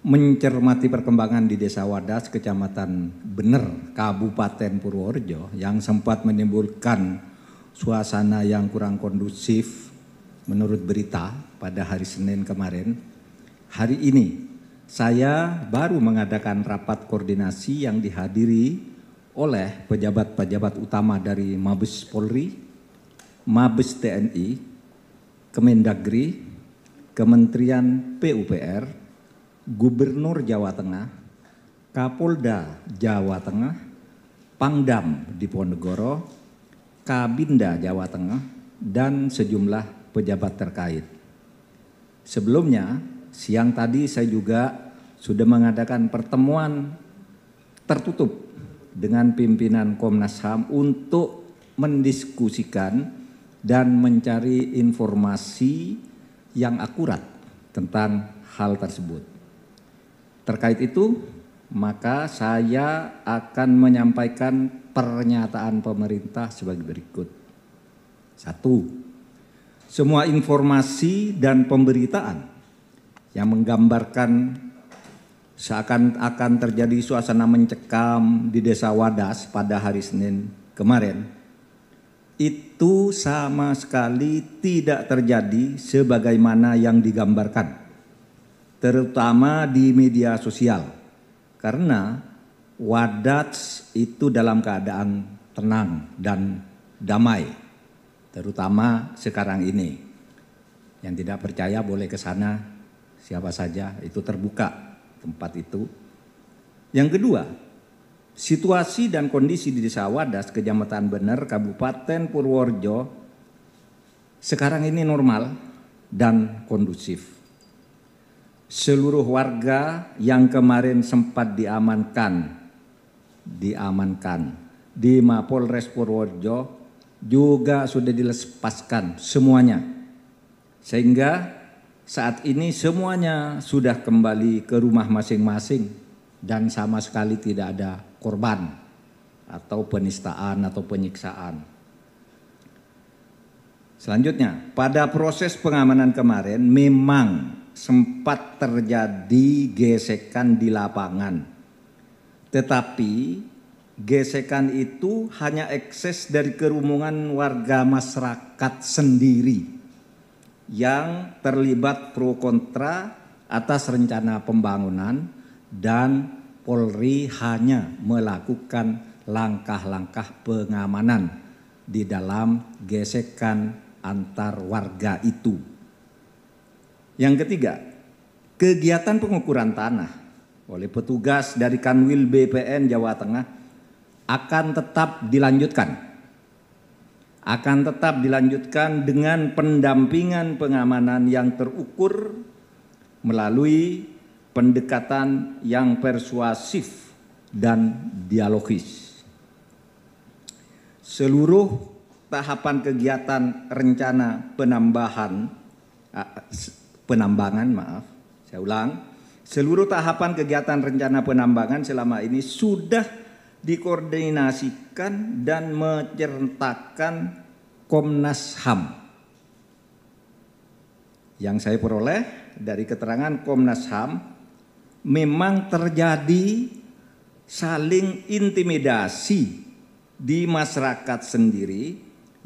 mencermati perkembangan di Desa Wadas, Kecamatan Bener, Kabupaten Purworejo yang sempat menimbulkan suasana yang kurang kondusif menurut berita pada hari Senin kemarin. Hari ini saya baru mengadakan rapat koordinasi yang dihadiri oleh pejabat-pejabat utama dari Mabes Polri, Mabes TNI, Kemendagri, Kementerian PUPR, Gubernur Jawa Tengah, Kapolda Jawa Tengah, Pangdam Diponegoro, Kabinda Jawa Tengah, dan sejumlah pejabat terkait. Sebelumnya, siang tadi saya juga sudah mengadakan pertemuan tertutup dengan pimpinan Komnas HAM untuk mendiskusikan dan mencari informasi yang akurat tentang hal tersebut. Terkait itu, maka saya akan menyampaikan pernyataan pemerintah sebagai berikut. 1. Semua informasi dan pemberitaan yang menggambarkan seakan-akan terjadi suasana mencekam di Desa Wadas pada hari Senin kemarin, itu sama sekali tidak terjadi sebagaimana yang digambarkan, terutama di media sosial, karena Wadas itu dalam keadaan tenang dan damai, terutama sekarang ini. Yang tidak percaya boleh ke sana, siapa saja, itu terbuka tempat itu. Yang kedua, situasi dan kondisi di Desa Wadas, Kecamatan Bener, Kabupaten Purworejo sekarang ini normal dan kondusif. Seluruh warga yang kemarin sempat diamankan di Mapolres Purworejo juga sudah dilepaskan semuanya. Sehingga saat ini semuanya sudah kembali ke rumah masing-masing dan sama sekali tidak ada korban atau penistaan atau penyiksaan. Selanjutnya, pada proses pengamanan kemarin memang sempat terjadi gesekan di lapangan. Tetapi gesekan itu hanya ekses dari kerumunan warga masyarakat sendiri yang terlibat pro kontra atas rencana pembangunan, dan Polri hanya melakukan langkah-langkah pengamanan di dalam gesekan antar warga itu. Yang ketiga, kegiatan pengukuran tanah oleh petugas dari Kanwil BPN Jawa Tengah akan tetap dilanjutkan. Akan tetap dilanjutkan dengan pendampingan pengamanan yang terukur melalui pendekatan yang persuasif dan dialogis. Seluruh tahapan kegiatan rencana seluruh tahapan kegiatan rencana penambangan selama ini sudah dikoordinasikan dan menceritakan Komnas HAM. Yang saya peroleh dari keterangan Komnas HAM, memang terjadi saling intimidasi di masyarakat sendiri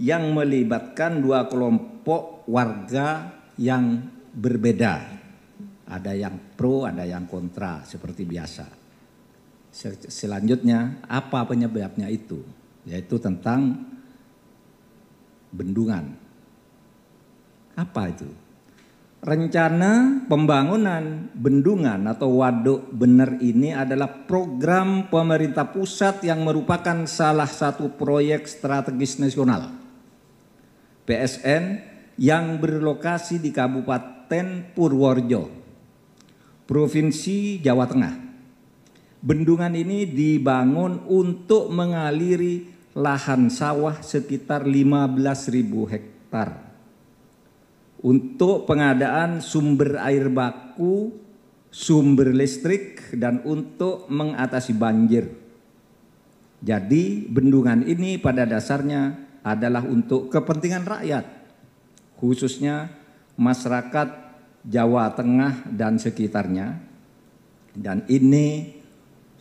yang melibatkan dua kelompok warga yang berbeda. Ada yang pro, ada yang kontra, seperti biasa. Selanjutnya, apa penyebabnya itu? Yaitu tentang bendungan. Apa itu? Rencana pembangunan bendungan atau Waduk Bener ini adalah program pemerintah pusat yang merupakan salah satu proyek strategis nasional PSN yang berlokasi di Kabupaten Purworejo, Provinsi Jawa Tengah. Bendungan ini dibangun untuk mengaliri lahan sawah sekitar 15.000 hektar untuk pengadaan sumber air baku, sumber listrik, dan untuk mengatasi banjir. Jadi bendungan ini pada dasarnya adalah untuk kepentingan rakyat, khususnya masyarakat Jawa Tengah dan sekitarnya, Dan ini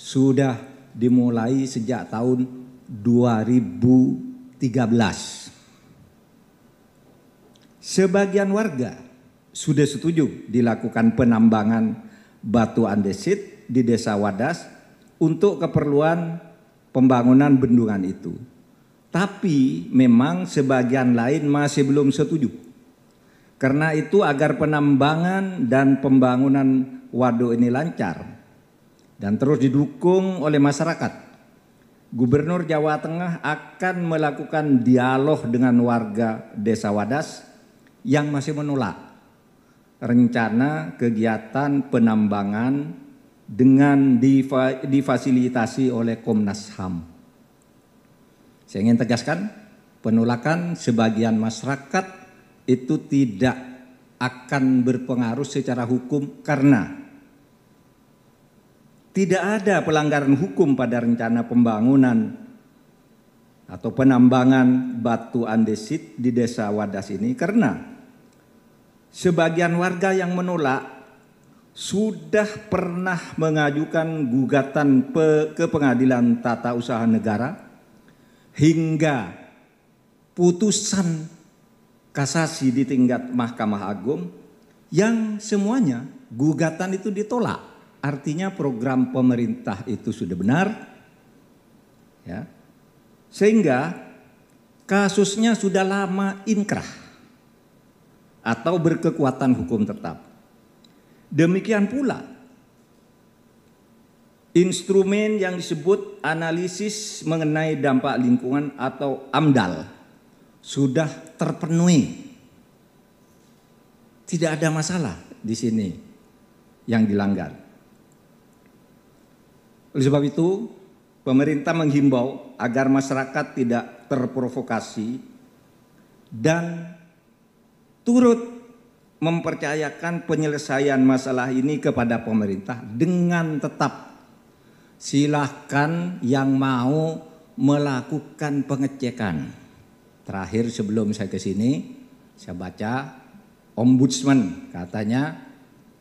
sudah dimulai sejak tahun 2013. Sebagian warga sudah setuju dilakukan penambangan batu andesit di Desa Wadas untuk keperluan pembangunan bendungan itu. Tapi memang sebagian lain masih belum setuju. Karena itu agar penambangan dan pembangunan waduk ini lancar dan terus didukung oleh masyarakat, Gubernur Jawa Tengah akan melakukan dialog dengan warga Desa Wadas yang masih menolak rencana kegiatan penambangan dengan difasilitasi oleh Komnas HAM. Saya ingin tegaskan, penolakan sebagian masyarakat itu tidak akan berpengaruh secara hukum karena tidak ada pelanggaran hukum pada rencana pembangunan atau penambangan batu andesit di Desa Wadas ini, karena sebagian warga yang menolak sudah pernah mengajukan gugatan ke Pengadilan Tata Usaha Negara hingga putusan kasasi di tingkat Mahkamah Agung yang semuanya gugatan itu ditolak. Artinya program pemerintah itu sudah benar, ya. Sehingga kasusnya sudah lama inkrah atau berkekuatan hukum tetap. Demikian pula instrumen yang disebut analisis mengenai dampak lingkungan atau AMDAL sudah terpenuhi. Tidak ada masalah di sini yang dilanggar. Oleh sebab itu, pemerintah menghimbau agar masyarakat tidak terprovokasi dan turut mempercayakan penyelesaian masalah ini kepada pemerintah dengan tetap silahkan yang mau melakukan pengecekan. Terakhir sebelum saya ke sini, saya baca Ombudsman katanya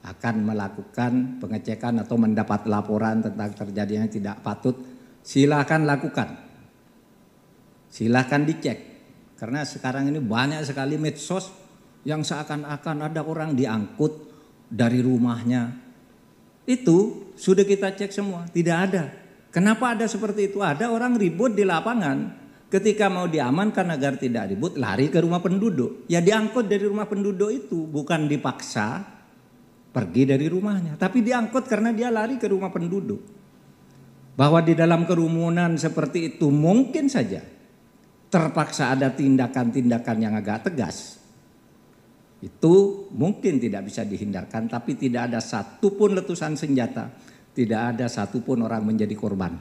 akan melakukan pengecekan atau mendapat laporan tentang terjadinya tidak patut. Silahkan lakukan, silahkan dicek. Karena sekarang ini banyak sekali medsos yang seakan-akan ada orang diangkut dari rumahnya. Itu sudah kita cek semua, tidak ada. Kenapa ada seperti itu? Ada orang ribut di lapangan, ketika mau diamankan agar tidak ribut, lari ke rumah penduduk. Ya diangkut dari rumah penduduk itu, bukan dipaksa pergi dari rumahnya, tapi diangkut karena dia lari ke rumah penduduk. Bahwa di dalam kerumunan seperti itu mungkin saja terpaksa ada tindakan-tindakan yang agak tegas. Itu mungkin tidak bisa dihindarkan, tapi tidak ada satupun letusan senjata, tidak ada satupun orang menjadi korban.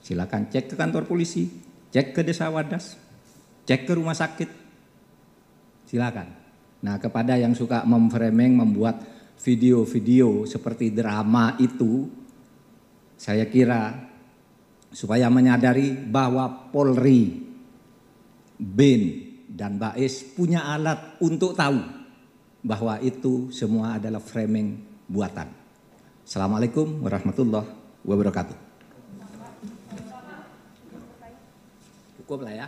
Silakan cek ke kantor polisi, cek ke Desa Wadas, cek ke rumah sakit. Silakan. Nah, kepada yang suka memframing, membuat video-video seperti drama itu, saya kira supaya menyadari bahwa Polri, BIN, dan Bais punya alat untuk tahu bahwa itu semua adalah framing buatan. Assalamualaikum warahmatullahi wabarakatuh. Cukup lah ya.